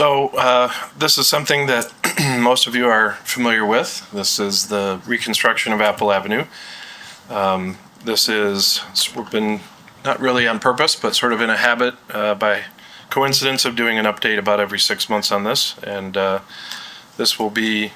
This is something that most of you are familiar with. This is the reconstruction of Apple Avenue. This is, we've been not really on purpose, but sort of in a habit by coincidence of doing an update about every 6 months on this. And this will be,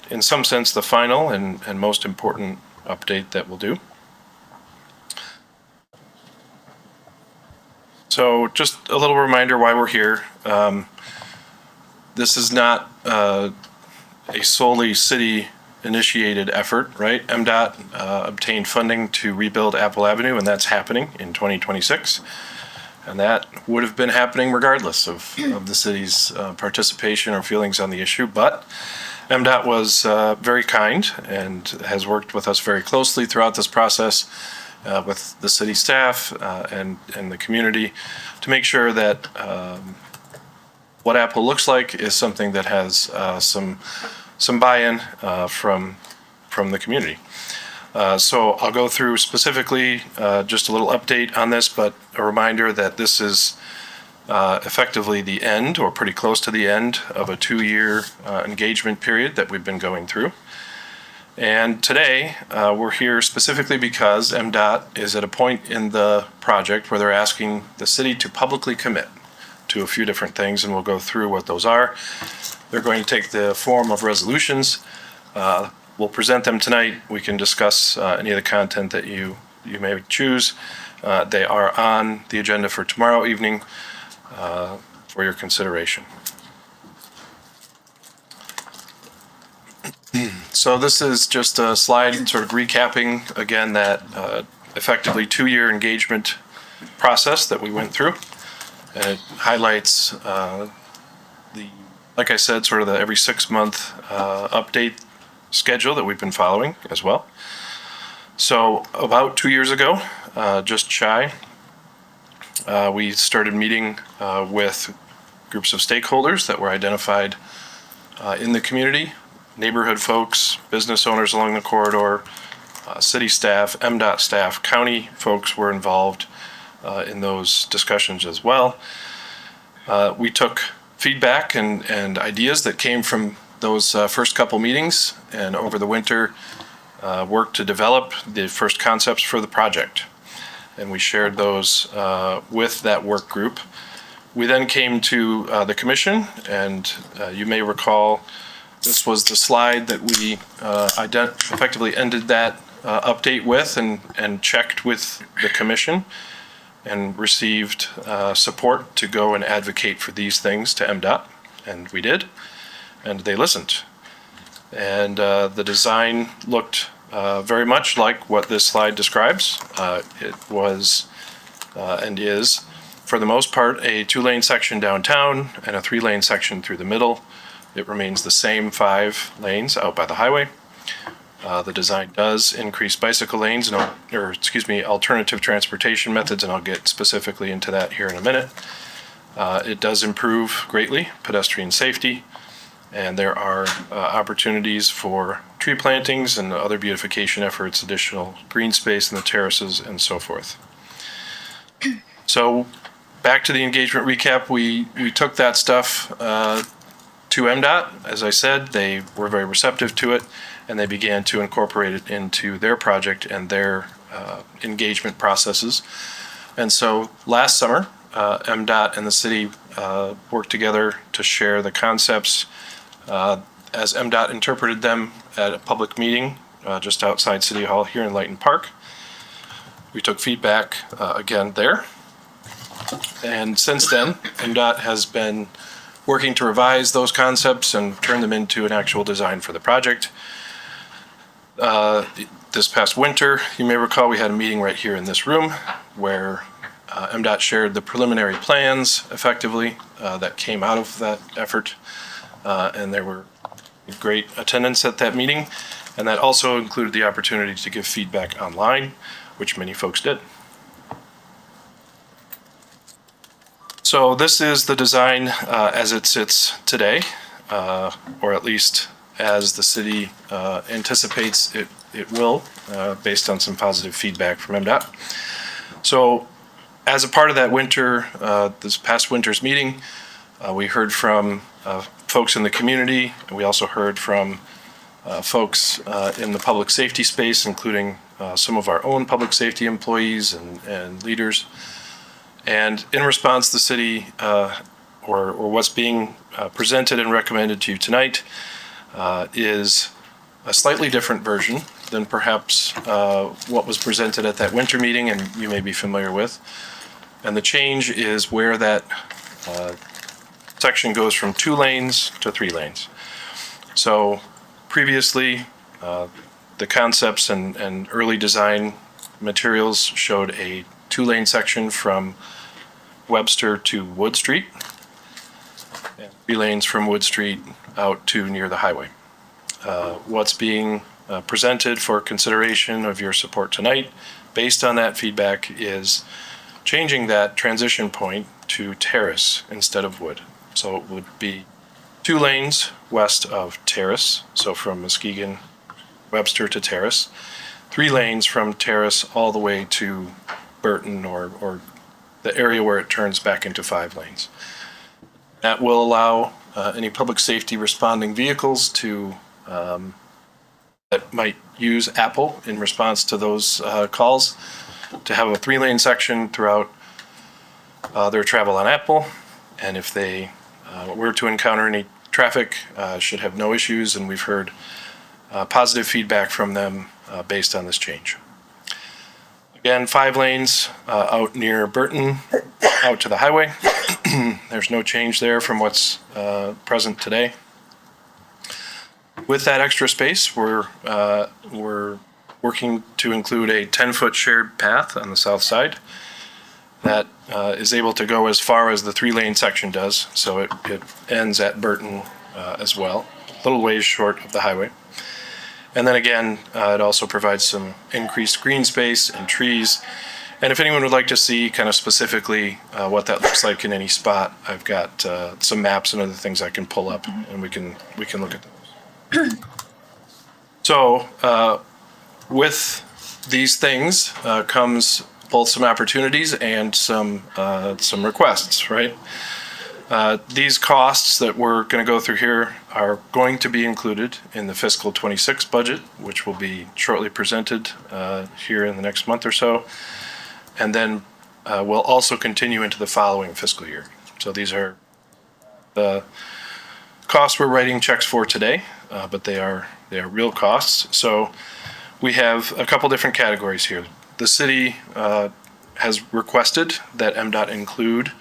in some sense, the final and most important update that we'll do. So just a little reminder why we're here. This is not a solely city-initiated effort, right? MDOT obtained funding to rebuild Apple Avenue, and that's happening in 2026. And that would have been happening regardless of the city's participation or feelings on the issue. But MDOT was very kind and has worked with us very closely throughout this process with the city staff and the community to make sure that what Apple looks like is something that has some buy-in from the community. So I'll go through specifically just a little update on this, but a reminder that this is effectively the end, or pretty close to the end, of a 2-year engagement period that we've been going through. And today we're here specifically because MDOT is at a point in the project where they're asking the city to publicly commit to a few different things, and we'll go through what those are. They're going to take the form of resolutions. We'll present them tonight. We can discuss any of the content that you may choose. They are on the agenda for tomorrow evening for your consideration. So this is just a slide sort of recapping, again, that effectively 2-year engagement process that we went through. And it highlights like I said, sort of the every 6-month update schedule that we've been following as well. So about 2 years ago, just shy, we started meeting with groups of stakeholders that were identified in the community, neighborhood folks, business owners along the corridor, city staff, MDOT staff, county folks were involved in those discussions as well. We took feedback and ideas that came from those first couple meetings, and over the winter worked to develop the first concepts for the project. And we shared those with that work group. We then came to the commission, and you may recall this was the slide that we effectively ended that update with and checked with the commission and received support to go and advocate for these things to MDOT, and we did, and they listened. And the design looked very much like what this slide describes. It was and is, for the most part, a 2-lane section downtown and a 3-lane section through the middle. It remains the same 5 lanes out by the highway. The design does increase bicycle lanes, alternative transportation methods, and I'll get specifically into that here in a minute. It does improve greatly pedestrian safety, and there are opportunities for tree plantings and other beautification efforts, additional green space in the terraces, and so forth. So back to the engagement recap, we took that stuff to MDOT. As I said, they were very receptive to it, and they began to incorporate it into their project and their engagement processes. And so last summer, MDOT and the city worked together to share the concepts as MDOT interpreted them at a public meeting just outside City Hall here in Lighton Park. We took feedback again there. And since then, MDOT has been working to revise those concepts and turn them into an actual design for the project. This past winter, you may recall, we had a meeting right here in this room where MDOT shared the preliminary plans effectively that came out of that effort, and there were great attendance at that meeting, and that also included the opportunity to give feedback online, which many folks did. So this is the design as it sits today, or at least as the city anticipates it will, based on some positive feedback from MDOT. So as a part of that winter, this past winter's meeting, We heard from folks in the community, and we also heard from folks in the public safety space, including some of our own public safety employees and leaders. And in response, the city, or what's being presented and recommended to you tonight, is a slightly different version than perhaps what was presented at that winter meeting and you may be familiar with. And the change is where that section goes from 2 lanes to 3 lanes. So previously, the concepts and early design materials showed a 2-lane section from Webster to Wood Street, and 3 lanes from Wood Street out to near the highway. What's being presented for consideration of your support tonight, based on that feedback, is changing that transition point to Terrace instead of Wood. So it would be 2 lanes west of Terrace, so from Muskegon, Webster to Terrace, 3 lanes from Terrace all the way to Burton or the area where it turns back into 5 lanes. That will allow any public safety responding vehicles to that might use Apple in response to those calls to have a 3-lane section throughout their travel on Apple. And if they were to encounter any traffic, should have no issues, and we've heard positive feedback from them based on this change. Again, 5 lanes out near Burton, out to the highway. There's no change there from what's present today. With that extra space, we're working to include a 10-foot shared path on the south side that is able to go as far as the 3-lane section does. So it ends at Burton as well, a little ways short of the highway. And then again, it also provides some increased green space and trees. And if anyone would like to see kind of specifically what that looks like in any spot, I've got some maps and other things I can pull up, and we can look at those. So with these things comes both some opportunities and some requests, right? These costs that we're going to go through here are going to be included in the fiscal 26 budget, which will be shortly presented here in the next month or so. And then will also continue into the following fiscal year. So these are the costs we're writing checks for today, but they are real costs. So we have a couple different categories here. The city has requested that MDOT include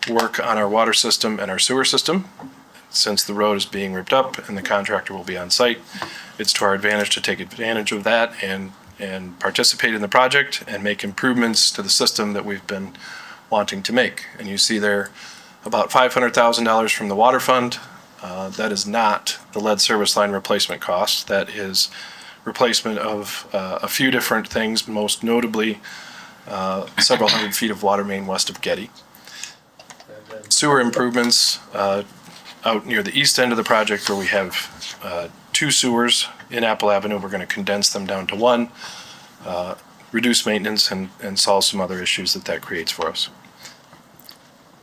work on our water system and our sewer system. Since the road is being ripped up and the contractor will be on site, it's to our advantage to take advantage of that and participate in the project and make improvements to the system that we've been wanting to make. And you see there about $500,000 from the water fund. That is not the lead service line replacement cost. That is replacement of a few different things, most notably several hundred feet of water main west of Getty. Sewer improvements out near the east end of the project where we have 2 sewers in Apple Avenue. We're going to condense them down to 1, reduce maintenance, and solve some other issues that creates for us.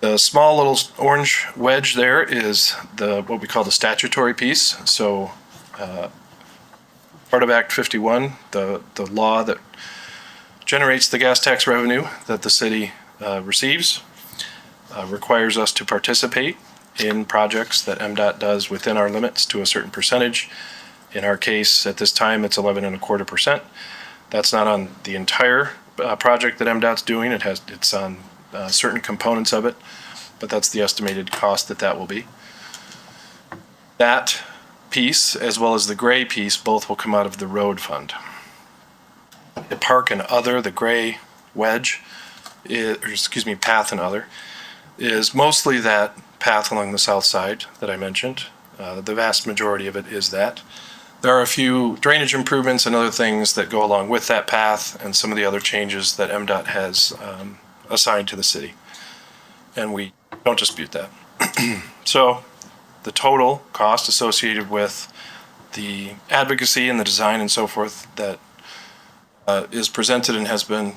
The small little orange wedge there is what we call the statutory piece. So part of Act 51, the law that generates the gas tax revenue that the city receives, requires us to participate in projects that MDOT does within our limits to a certain percentage. In our case, at this time, it's 11.25%. That's not on the entire project that MDOT's doing. It's on certain components of it, but that's the estimated cost that will be. That piece, as well as the gray piece, both will come out of the road fund. The park and other, the gray wedge, path and other, is mostly that path along the south side that I mentioned. The vast majority of it is that. There are a few drainage improvements and other things that go along with that path and some of the other changes that MDOT has assigned to the city. And we don't dispute that. So the total cost associated with the advocacy and the design and so forth that is presented and has been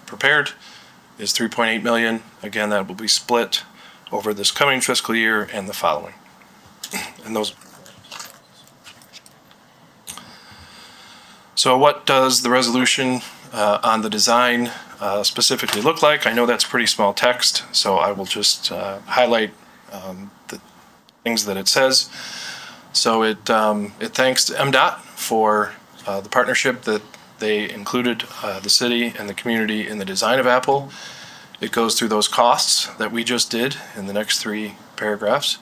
prepared is $3.8 million. Again, that will be split over this coming fiscal year and the following. And those. So what does the resolution on the design specifically look like? I know that's pretty small text, so I will just highlight the things that it says. So it thanks to MDOT for the partnership that they included the city and the community in the design of Apple. It goes through those costs that we just did in the next 3 paragraphs.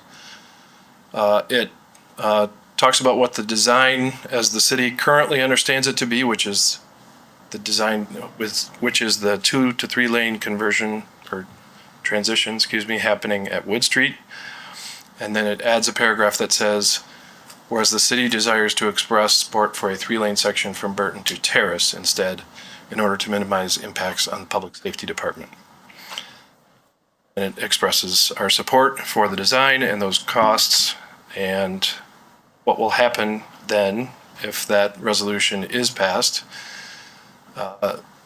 It talks about what the design as the city currently understands it to be, which is the design which is the 2 to 3 lane conversion or transition, happening at Wood Street. And then it adds a paragraph that says, whereas the city desires to express support for a 3-lane section from Burton to Terrace instead, in order to minimize impacts on the public safety department. And it expresses our support for the design and those costs and what will happen then if that resolution is passed.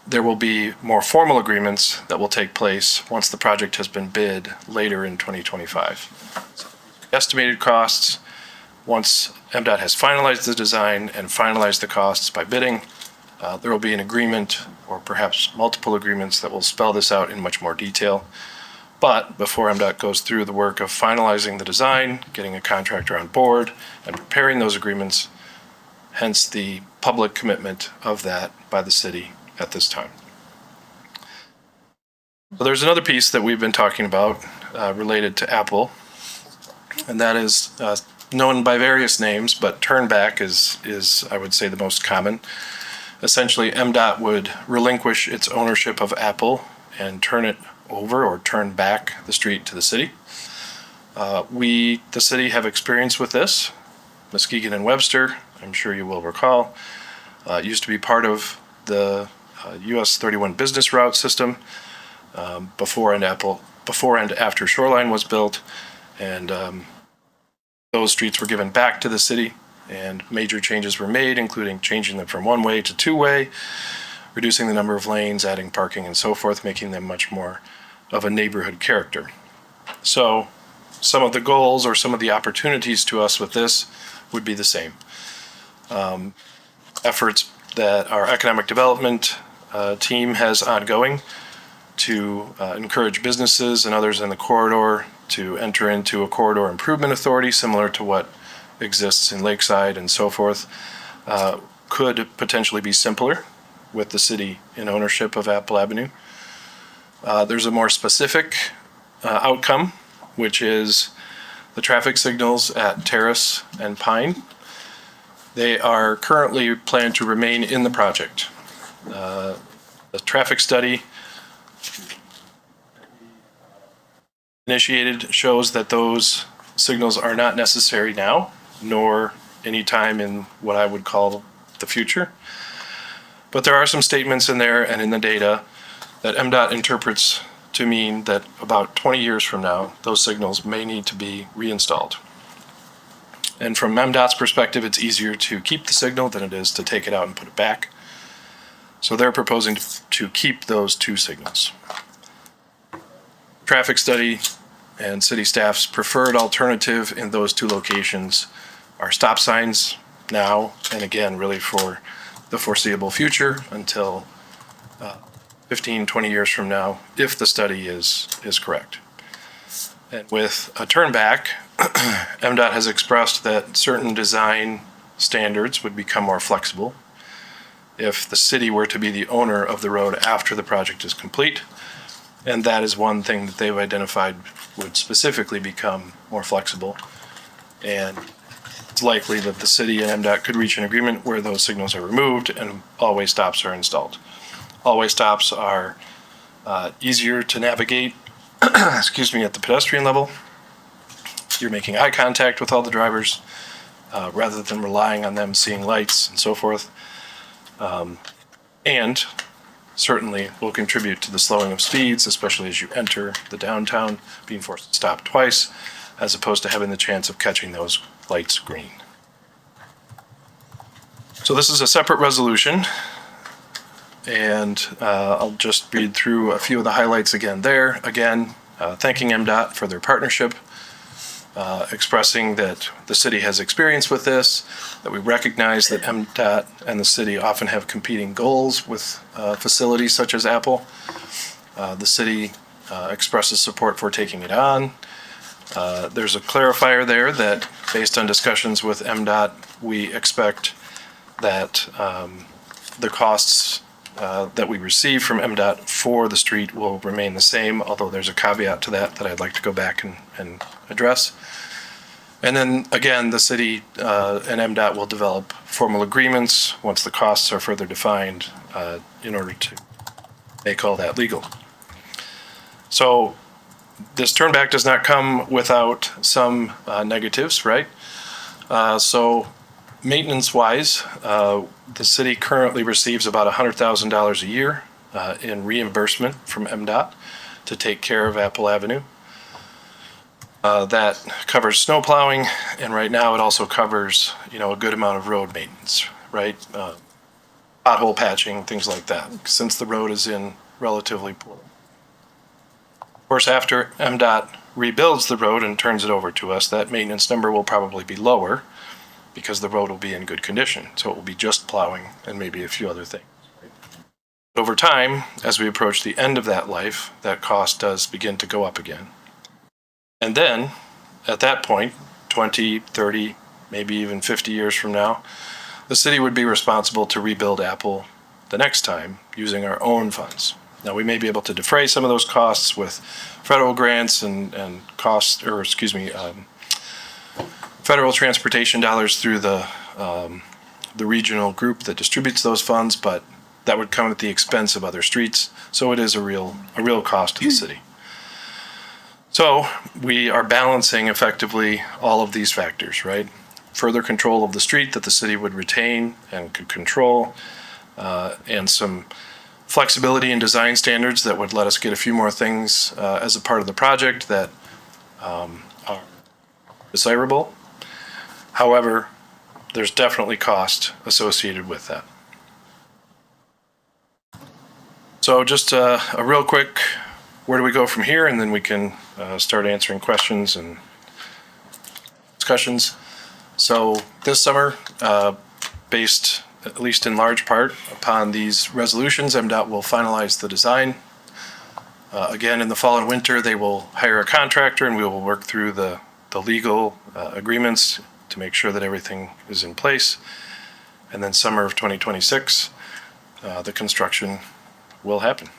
There will be more formal agreements that will take place once the project has been bid later in 2025. So, estimated costs, once MDOT has finalized the design and finalized the costs by bidding, there will be an agreement or perhaps multiple agreements that will spell this out in much more detail. But before MDOT goes through the work of finalizing the design, getting a contractor on board, and preparing those agreements, hence the public commitment of that by the city at this time. So there's another piece that we've been talking about related to Apple, and that is known by various names, but turnback is I would say the most common. Essentially, MDOT would relinquish its ownership of Apple and turn it over or turn back the street to the city. We, the city, have experience with this. Muskegon and Webster, I'm sure you will recall, used to be part of the US 31 business route system before and after Shoreline was built, and those streets were given back to the city, and major changes were made, including changing them from 1-way to 2-way, reducing the number of lanes, adding parking, and so forth, making them much more of a neighborhood character. So some of the goals or some of the opportunities to us with this would be the same. Efforts that our economic development team has ongoing to encourage businesses and others in the corridor to enter into a corridor improvement authority similar to what exists in Lakeside and so forth, could potentially be simpler with the city in ownership of Apple Avenue. There's a more specific outcome, which is the traffic signals at Terrace and Pine. They are currently planned to remain in the project. The traffic study initiated shows that those signals are not necessary now, nor any time in what I would call the future. But there are some statements in there and in the data that MDOT interprets to mean that about 20 years from now, those signals may need to be reinstalled. And from MDOT's perspective, it's easier to keep the signal than it is to take it out and put it back. So they're proposing to keep those 2 signals. Traffic study and city staff's preferred alternative in those 2 locations are stop signs now, and again, really for the foreseeable future until 15, 20 years from now, if the study is correct. And with a turn back, MDOT has expressed that certain design standards would become more flexible if the city were to be the owner of the road after the project is complete. And that is one thing that they've identified would specifically become more flexible. And it's likely that the city and MDOT could reach an agreement where those signals are removed and all-way stops are installed. All-way stops are easier to navigate, at the pedestrian level. You're making eye contact with all the drivers rather than relying on them seeing lights and so forth. And certainly will contribute to the slowing of speeds, especially as you enter the downtown, being forced to stop twice, as opposed to having the chance of catching those lights green. So this is a separate resolution, and I'll just read through a few of the highlights again there. Again, thanking MDOT for their partnership, expressing that the city has experience with this, that we recognize that MDOT and the city often have competing goals with facilities such as Apple. The city expresses support for taking it on. There's a clarifier there that, based on discussions with MDOT, we expect that the costs that we receive from MDOT for the street will remain the same, although there's a caveat to that I'd like to go back and address. And then again, the city and MDOT will develop formal agreements once the costs are further defined in order to make all that legal. So this turnback does not come without some negatives, right? So maintenance-wise, the city currently receives about $100,000 a year in reimbursement from MDOT to take care of Apple Avenue. That covers snow plowing, and right now it also covers, a good amount of road maintenance, right? Pothole patching, things like that, since the road is in relatively poor. Of course, after MDOT rebuilds the road and turns it over to us, that maintenance number will probably be lower because the road will be in good condition. So it will be just plowing and maybe a few other things. But over time, as we approach the end of that life, that cost does begin to go up again. And then, at that point, 20, 30, maybe even 50 years from now, the city would be responsible to rebuild Apple the next time using our own funds. Now, we may be able to defray some of those costs with federal grants and federal transportation dollars through the regional group that distributes those funds, but that would come at the expense of other streets. So it is a real cost to the city. So we are balancing effectively all of these factors, right? Further control of the street that the city would retain and could control, and some flexibility in design standards that would let us get a few more things as a part of the project that are desirable. However, there's definitely cost associated with that. So just a real quick, where do we go from here? And then we can start answering questions and discussions. So this summer, based at least in large part upon these resolutions, MDOT will finalize the design. Again, in the fall and winter, they will hire a contractor and we will work through the legal agreements to make sure that everything is in place. And then summer of 2026, the construction will happen.